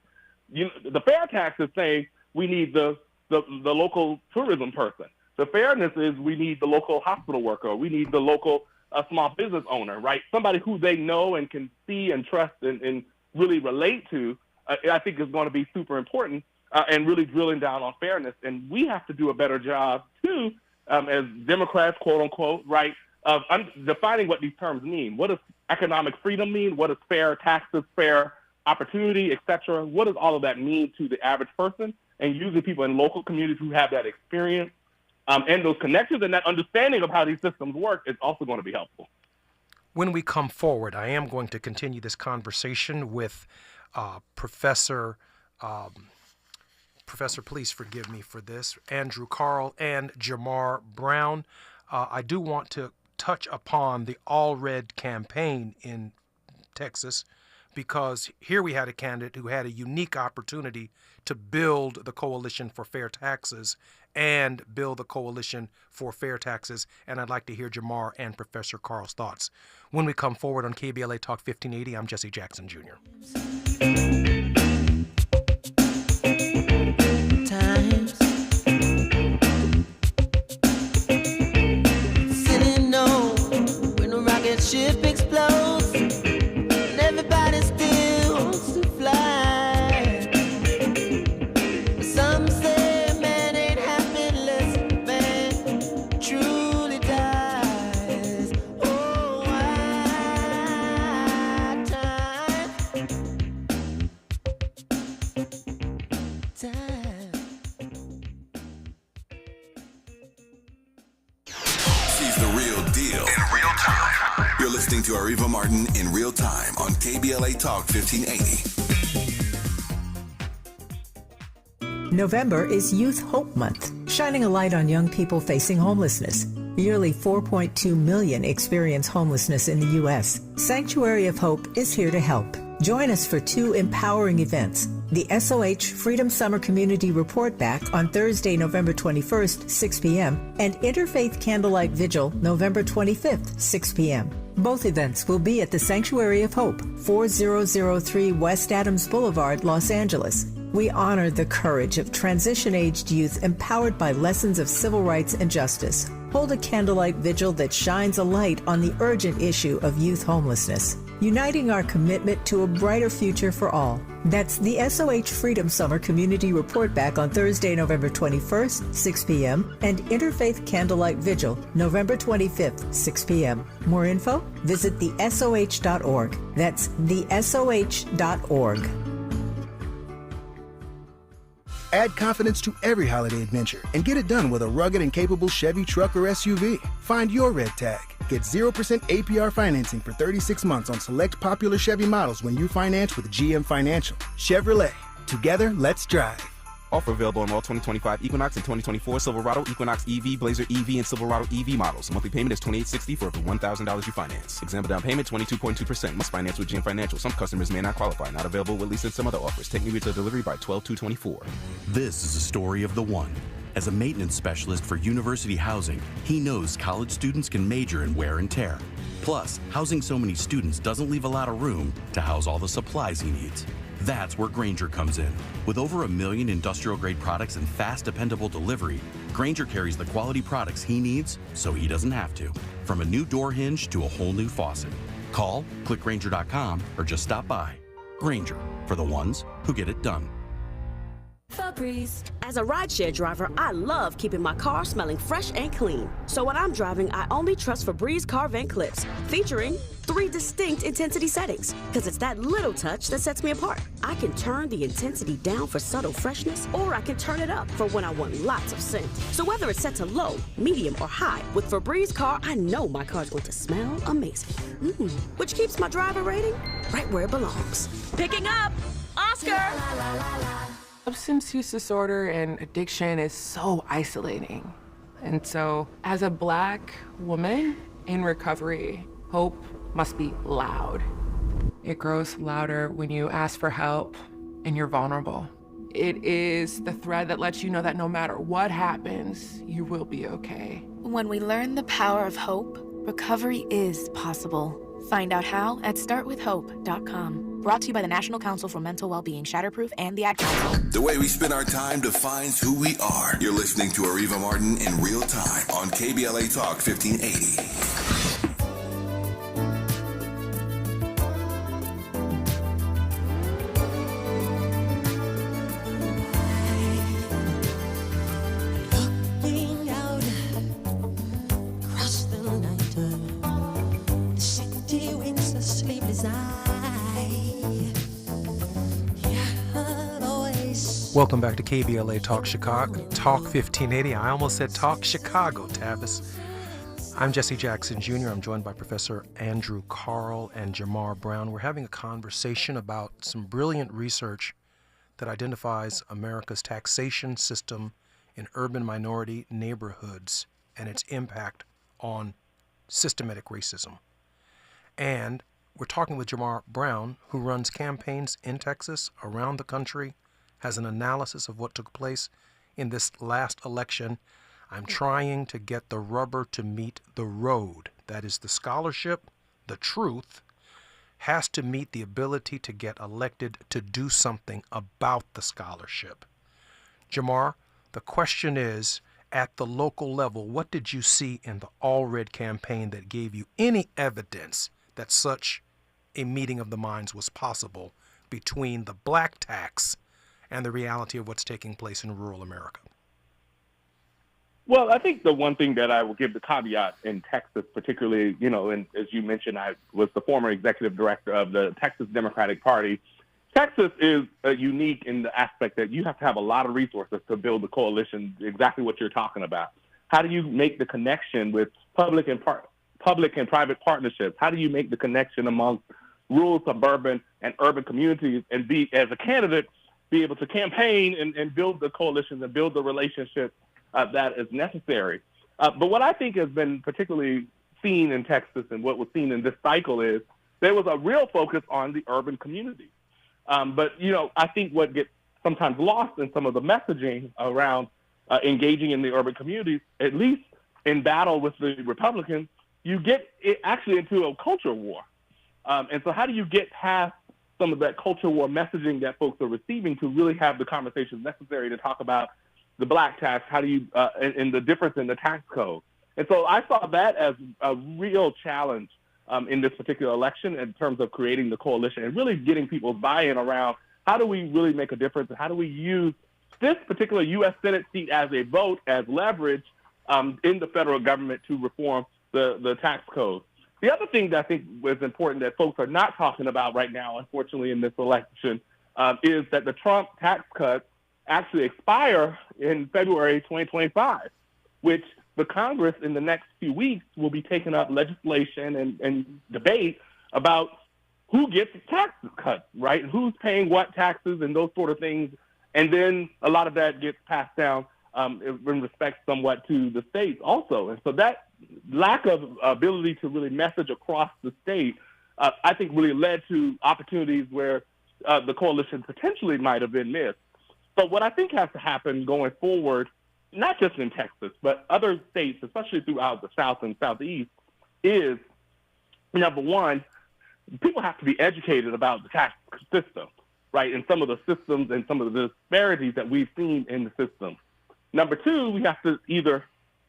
Speaker 14: the fair tax is saying we need the local tourism person. The fairness is we need the local hospital worker. We need the local small business owner, right? Somebody who they know and can see and trust and really relate to, I think is going to be super important, and really drilling down on fairness. And we have to do a better job, too, as Democrats, quote unquote, right, of defining what these terms mean. What does economic freedom mean? What does fair taxes, fair opportunity, et cetera? What does all of that mean to the average person? And using people in local communities who have that experience and those connections and that understanding of how these systems work is also going to be helpful.
Speaker 4: When we come forward, I am going to continue this conversation with Professor, please forgive me for this, Andrew Carl and Jamar Brown. I do want to touch upon the All Red campaign in Texas, because here we had a candidate who had a unique opportunity to build the Coalition for Fair Taxes and build the Coalition for Fair Taxes. And I'd like to hear Jamar and Professor Carl's thoughts. When we come forward on KBLA Talk 1580, I'm Jesse Jackson Jr.
Speaker 27: Ship explodes and everybody still wants to fly. But some say man ain't happy unless man truly dies. Oh, time.
Speaker 2: She's the real deal in real time. You're listening to Areva Martin in real time on KBLA Talk 1580.
Speaker 20: November is Youth Hope Month, shining a light on young people facing homelessness. Nearly 4.2 million experience homelessness in the U.S. Sanctuary of Hope is here to help. Join us for 2 empowering events. The SOH Freedom Summer Community Report Back on Thursday, November 21st, 6 p.m., and Interfaith Candlelight Vigil, November 25th, 6 p.m. Both events will be at the Sanctuary of Hope, 4003 West Adams Boulevard, Los Angeles. We honor the courage of transition-aged youth empowered by lessons of civil rights and justice. Hold a candlelight vigil that shines a light on the urgent issue of youth homelessness, uniting our commitment to a brighter future for all. That's the SOH Freedom Summer Community Report Back on Thursday, November 21st, 6 p.m., and Interfaith Candlelight Vigil, November 25th, 6 p.m. More info? Visit thesoh.org. That's thesoh.org.
Speaker 5: Add confidence to every holiday adventure and get it done with a rugged and capable Chevy truck or SUV. Find your red tag. Get 0% APR financing for 36 months on select popular Chevy models when you finance with GM Financial. Chevrolet. Together, let's drive.
Speaker 6: Offer available on all 2025 Equinox and 2024 Silverado, Equinox EV, Blazer EV, and Silverado EV models. Monthly payment is $28.60 for every $1,000 you finance. Example down payment 22.2%. Must finance with GM Financial. Some customers may not qualify. Not available with lease and some other offers. Take new retail delivery by 12/2/24.
Speaker 9: This is a story of the one. As a maintenance specialist for university housing, he knows college students can major in wear and tear. Plus, housing so many students doesn't leave a lot of room to house all the supplies he needs. That's where Grainger comes in. With over 1 million industrial-grade products and fast, dependable delivery, Grainger carries the quality products he needs so he doesn't have to. From a new door hinge to a whole new faucet. Call, click Grainger.com, or just stop by. Grainger, for the ones who get it done.
Speaker 10: Febreze. As a rideshare driver, I love keeping my car smelling fresh and clean. So when I'm driving, I only trust Febreze car vent clips, featuring 3 distinct intensity settings, because it's that little touch that sets me apart. I can turn the intensity down for subtle freshness, or I can turn it up for when I want lots of scent. So whether it's set to low, medium, or high, with Febreze car, I know my car's going to smell amazing. Which keeps my driver rating right where it belongs. Picking up, Oscar!
Speaker 11: Substance use disorder and addiction is so isolating. And so, as a Black woman in recovery, hope must be loud. It grows louder when you ask for help and you're vulnerable. It is the thread that lets you know that no matter what happens, you will be okay.
Speaker 12: When we learn the power of hope, recovery is possible. Find out how at startwithhope.com. Brought to you by the National Council for Mental Wellbeing, Shatterproof, and the Ad Council.
Speaker 2: The way we spend our time defines who we are. You're listening to Areva Martin in real time on KBLA Talk 1580.
Speaker 4: Welcome back to KBLA Talk Chicago, Talk 1580. I almost said Talk Chicago, Tavis. I'm Jesse Jackson Jr. I'm joined by Professor Andrew Carl and Jamar Brown. We're having a conversation about some brilliant research that identifies America's taxation system in urban minority neighborhoods and its impact on systematic racism. And we're talking with Jamar Brown, who runs campaigns in Texas, around the country, has an analysis of what took place in this last election. I'm trying to get the rubber to meet the road. That is, the scholarship, the truth, has to meet the ability to get elected to do something about the scholarship. Jamar, the question is, at the local level, what did you see in the All Red campaign that gave you any evidence that such a meeting of the minds was possible between the black tax and the reality of what's taking place in rural America?
Speaker 14: Well, I think the one thing that I will give the caveat in Texas, particularly, and as you mentioned, I was the former executive director of the Texas Democratic Party. Texas is unique in the aspect that you have to have a lot of resources to build a coalition, exactly what you're talking about. How do you make the connection with public and private partnerships? How do you make the connection among rural, suburban, and urban communities and be, as a candidate, be able to campaign and build the coalitions and build the relationships that is necessary. But what I think has been particularly seen in Texas and what was seen in this cycle is there was a real focus on the urban community. But I think what gets sometimes lost in some of the messaging around engaging in the urban communities, at least in battle with the Republicans, you get it actually into a culture war. And so how do you get past some of that culture war messaging that folks are receiving to really have the conversations necessary to talk about the black tax, how do you, and the difference in the tax code. And so I saw that as a real challenge in this particular election in terms of creating the coalition and really getting people's buy-in around how do we really make a difference and how do we use this particular U.S. Senate seat as a vote, as leverage in the federal government to reform the tax code. The other thing that I think was important that folks are not talking about right now, unfortunately, in this election, is that the Trump tax cuts actually expire in February 2025, which the Congress in the next few weeks will be taking up legislation and debate about who gets tax cuts, right? And who's paying what taxes and those sort of things And then a lot of that gets passed down in respect somewhat to the states also. And so that lack of ability to really message across the state, I think really led to opportunities where the coalition potentially might have been missed. But what I think has to happen going forward, not just in Texas, but other states, especially throughout the South and Southeast, is, number one, people have to be educated about the tax system, right, and some of the systems and some of the disparities that we've seen in the system. Number two, we have to either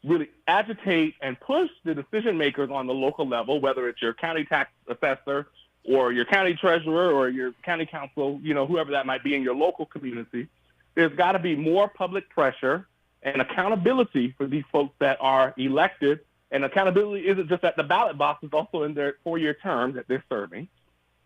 Speaker 14: really agitate and push the decision makers on the local level, whether it's your county tax assessor or your county treasurer or your county council, whoever that might be in your local community. There's got to be more public pressure and accountability for these folks that are elected. And accountability isn't just at the ballot box, it's also in their 4-year term that they're serving.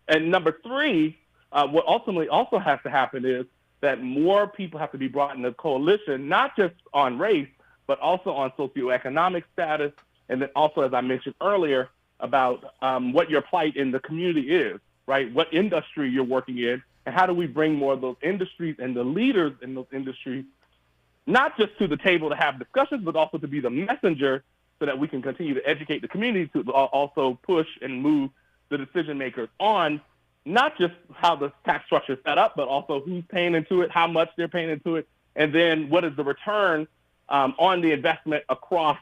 Speaker 14: And number three, what ultimately also has to happen is that more people have to be brought in the coalition, not just on race, but also on socioeconomic status. And then also, as I mentioned earlier, about what your plight in the community is, right? What industry you're working in, and how do we bring more of those industries and the leaders in those industries, not just to the table to have discussions, but also to be the messenger so that we can continue to educate the community to also push and move the decision makers on not just how the tax structure is set up, but also who's paying into it, how much they're paying into it, and then what is the return on the investment across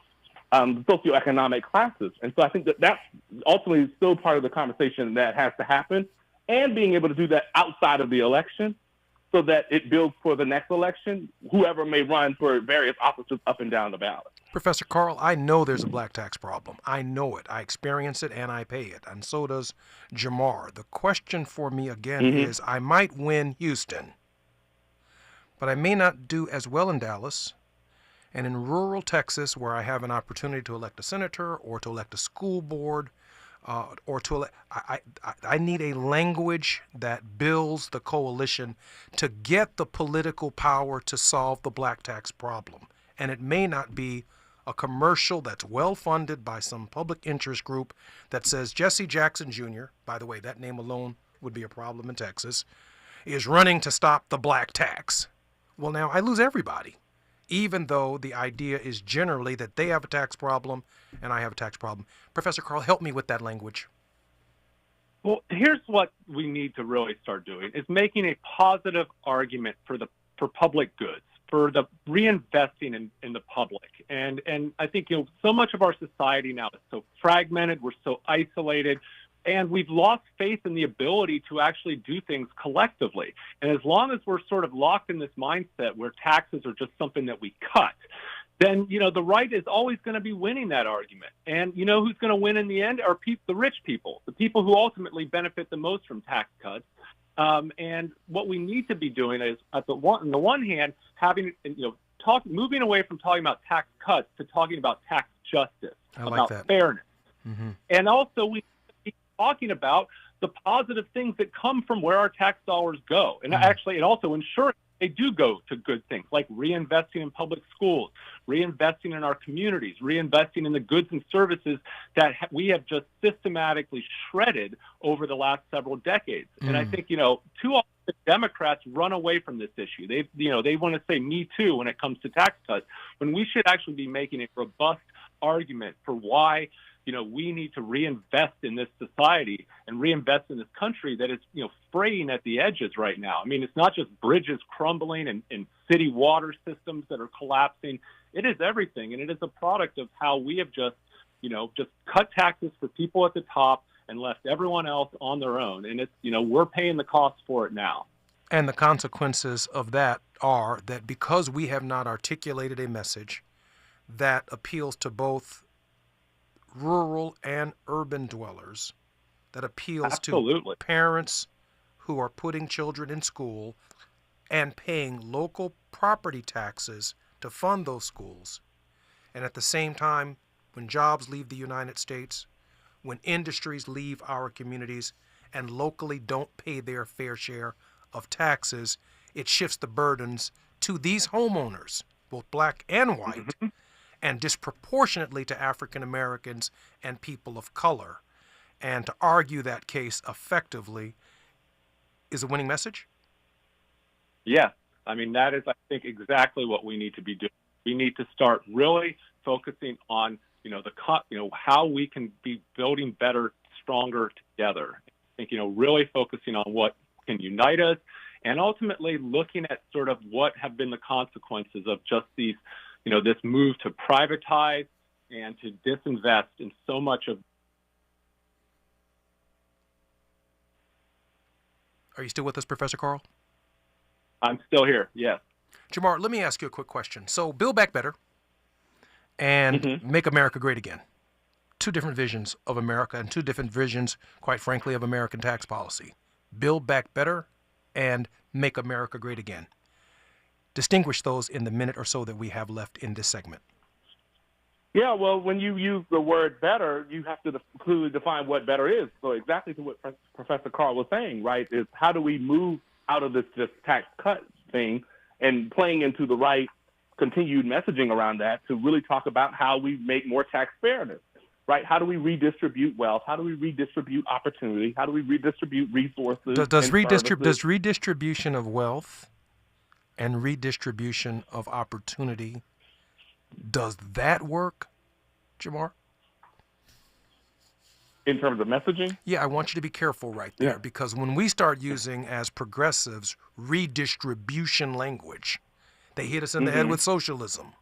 Speaker 14: socioeconomic classes. And so I think that that's ultimately still part of the conversation that has to happen, and being able to do that outside of the election so that it builds for the next election, whoever may run for various offices up and down the ballot.
Speaker 4: Professor Carl, I know there's a black tax problem. I know it. I experience it and I pay it. And so does Jamar. The question for me again is, I might win Houston, but I may not do as well in Dallas. And in rural Texas, where I have an opportunity to elect a senator or to elect a school board, or to elect, I need a language that builds the coalition to get the political power to solve the black tax problem. And it may not be a commercial that's well funded by some public interest group that says Jesse Jackson Jr., by the way, that name alone would be a problem in Texas, is running to stop the black tax. Well, now I lose everybody, even though the idea is generally that they have a tax problem and I have a tax problem. Professor Carl, help me with that language.
Speaker 8: Well, here's what we need to really start doing is making a positive argument for public goods, for the reinvesting in the public. And I think, so much of our society now is so fragmented, we're so isolated, and we've lost faith in the ability to actually do things collectively. And as long as we're sort of locked in this mindset where taxes are just something that we cut, then, the right is always going to be winning that argument. And who's going to win in the end are the rich people, the people who ultimately benefit the most from tax cuts. And what we need to be doing is, on the one hand, having, moving away from talking about tax cuts to talking about tax justice, about fairness. Mm-hmm. And also we talking about the positive things that come from where our tax dollars go. And actually, and also ensuring they do go to good things like reinvesting in public schools, reinvesting in our communities, reinvesting in the goods and services that we have just systematically shredded over the last several decades. And I think, too often the Democrats run away from this issue. They want to say me too when it comes to tax cuts, when we should actually be making a robust argument for why we need to reinvest in this society and reinvest in this country that is, fraying at the edges right now. I mean, it's not just bridges crumbling and city water systems that are collapsing. It is everything. And it is a product of how we have just cut taxes for people at the top and left everyone else on their own. And it's, we're paying the cost for it now.
Speaker 4: And the consequences of that are that because we have not articulated a message that appeals to both rural and urban dwellers, that appeals to parents who are putting children in school and paying local property taxes to fund those schools. And at the same time, when jobs leave the United States, when industries leave our communities and locally don't pay their fair share of taxes, it shifts the burdens to these homeowners, both black and white, and disproportionately to African Americans and people of color. And to argue that case effectively is a winning message?
Speaker 8: Yeah, I mean, that is, I think, exactly what we need to be doing. We need to start really focusing on, how we can be building better, stronger together. I think, really focusing on what can unite us, and ultimately looking at sort of what have been the consequences of just these, this move to privatize and to disinvest in so much of.
Speaker 4: Are you still with us, Professor Carl?
Speaker 8: I'm still here, yes.
Speaker 4: Jamar, let me ask you a quick question. So Build Back Better and Make America Great Again. Two different visions of America and two different visions, quite frankly, of American tax policy. Build Back Better and Make America Great Again. Distinguish those in the minute or so that we have left in this segment.
Speaker 14: Yeah, well, when you use the word better, you have to clearly define what better is. So exactly to what Professor Carl was saying, right, is how do we move out of this just tax cut thing and playing into the right continued messaging around that to really talk about how we make more tax fairness, right? How do we redistribute wealth? How do we redistribute opportunity? How do we redistribute resources?
Speaker 4: Does redistribution of wealth and redistribution of opportunity, does that work, Jamar?
Speaker 14: In terms of messaging?
Speaker 4: Yeah, I want you to be careful right there, because when we start using, as progressives, redistribution language, they hit us in the head with socialism.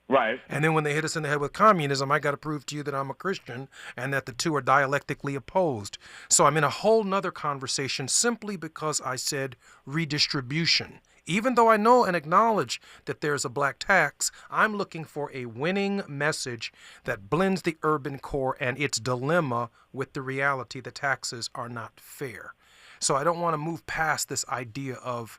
Speaker 14: Right.
Speaker 4: And then when they hit us in the head with communism, I got to prove to you that I'm a Christian and that the two are dialectically opposed. So I'm in a whole nother conversation simply because I said redistribution. Even though I know and acknowledge that there's a black tax, I'm looking for a winning message that blends the urban core and its dilemma with the reality that taxes are not fair. So I don't want to move past this idea of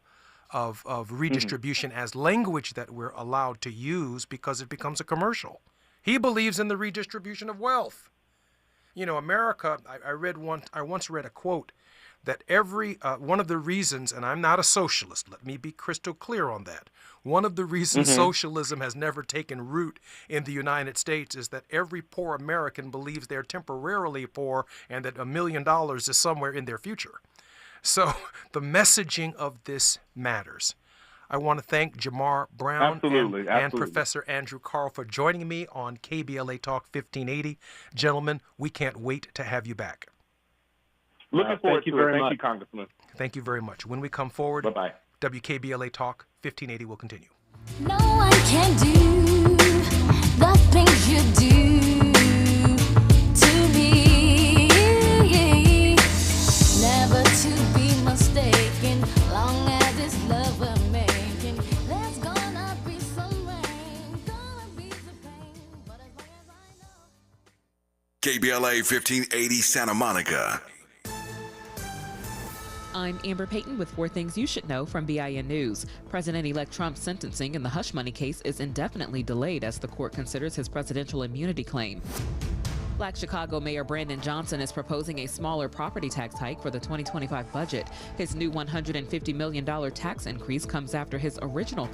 Speaker 4: redistribution as language that we're allowed to use because it becomes a commercial. He believes in the redistribution of wealth. America, I once read a quote that every one of the reasons, and I'm not a socialist, let me be crystal clear on that. One of the reasons socialism has never taken root in the United States is that every poor American believes they're temporarily poor and that $1 million is somewhere in their future. So the messaging of this matters. I want to thank Jamar Brown and Professor Andrew Carl for joining me on KBLA Talk 1580. Gentlemen, we can't wait to have you back.
Speaker 14: Looking forward to it. Thank
Speaker 8: much.
Speaker 14: you, Congressman.
Speaker 4: Thank you very much. When we come forward,
Speaker 14: bye-bye.
Speaker 4: WKBLA Talk 1580 will continue.
Speaker 13: No one can do the things you do to me. Never to be mistaken, long as it's love we're making. There's gonna be some rain, gonna be the pain, but as long as I know.
Speaker 2: KBLA 1580 Santa Monica.
Speaker 15: I'm Amber Payton with 4 Things You Should Know from BIN News. President-elect Trump's sentencing in the hush money case is indefinitely delayed as the court considers his presidential immunity claim. Black Chicago Mayor Brandon Johnson is proposing a smaller property tax hike for the 2025 budget. His new $150 million tax increase comes after his original